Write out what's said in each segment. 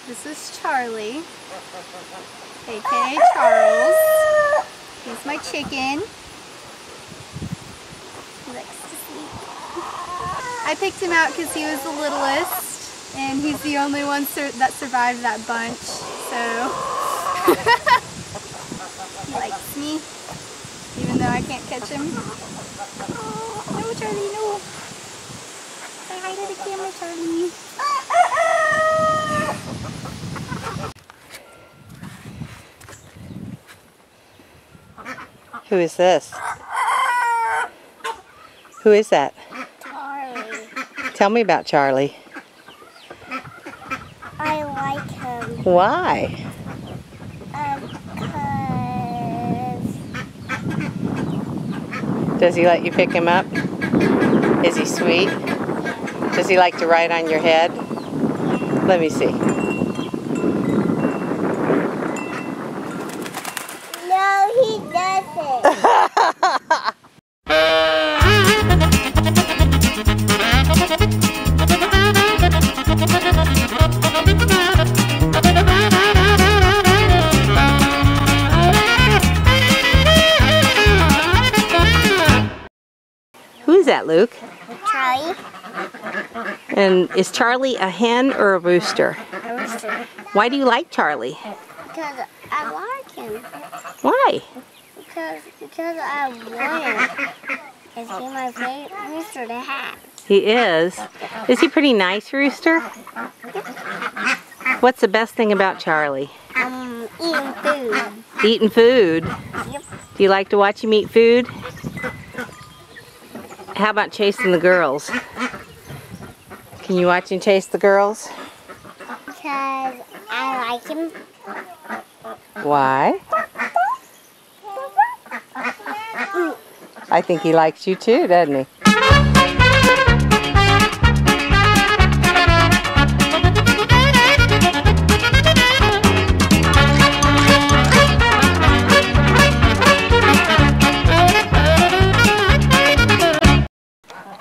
This is Charlie, aka Charles. He's my chicken. He likes to sleep. I picked him out because he was the littlest, and he's the only one that survived that bunch. So he likes me, even though I can't catch him. Oh, no, Charlie, no. Say hi to the camera, Charlie. Who is this? Who is that? Charlie. Tell me about Charlie. I like him. Why? Does he let you pick him up? Is he sweet? Does he like to ride on your head? Let me see. No, he doesn't. Who is that, Luke? Charlie. And is Charlie a hen or a rooster? A rooster. Why do you like Charlie? Because I like him. Why? Because I want him. Is he my favorite rooster to have? He is. Is he pretty nice, Rooster? What's the best thing about Charlie? Eating food. Eating food. Yep. Do you like to watch him eat food? How about chasing the girls? Can you watch him chase the girls? Because I like him. Why? I think he likes you too, doesn't he?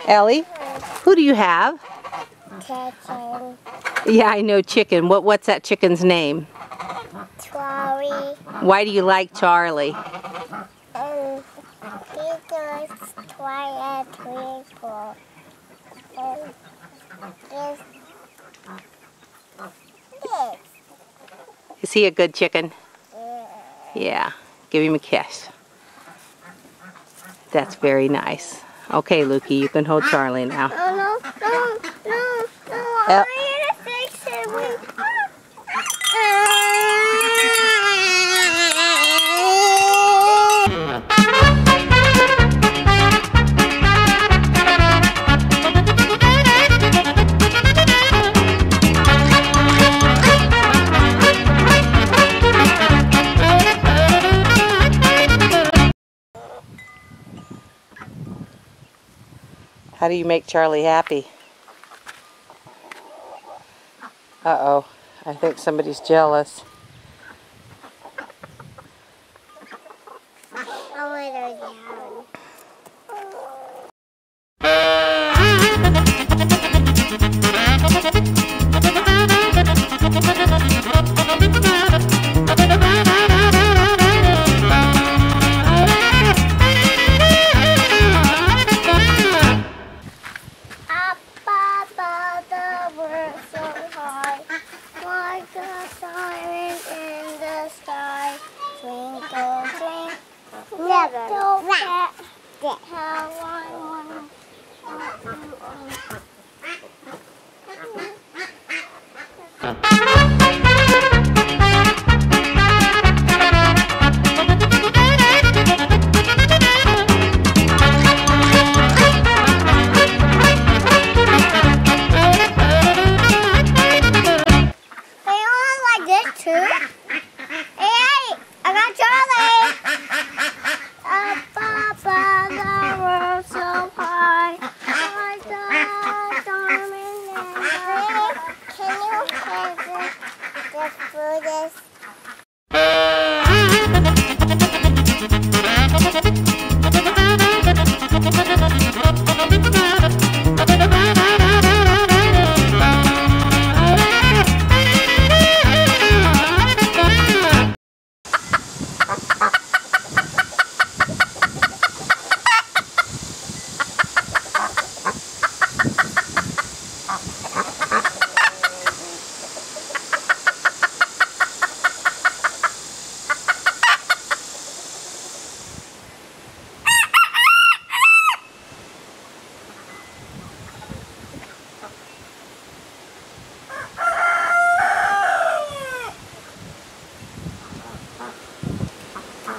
Ellie, who do you have? Chicken. Yeah, I know chicken. What's that chicken's name? Charlie. Why do you like Charlie? He does try a twinkle. This. Is he a good chicken? Yeah. Give him a kiss. That's very nice. Okay, Lukey, you can hold Charlie now. No. I need to fix it. How do you make Charlie happy? Uh-oh, I think somebody's jealous. I'll let her down.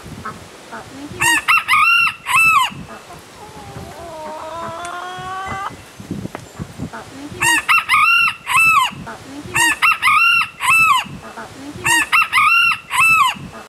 Thank you.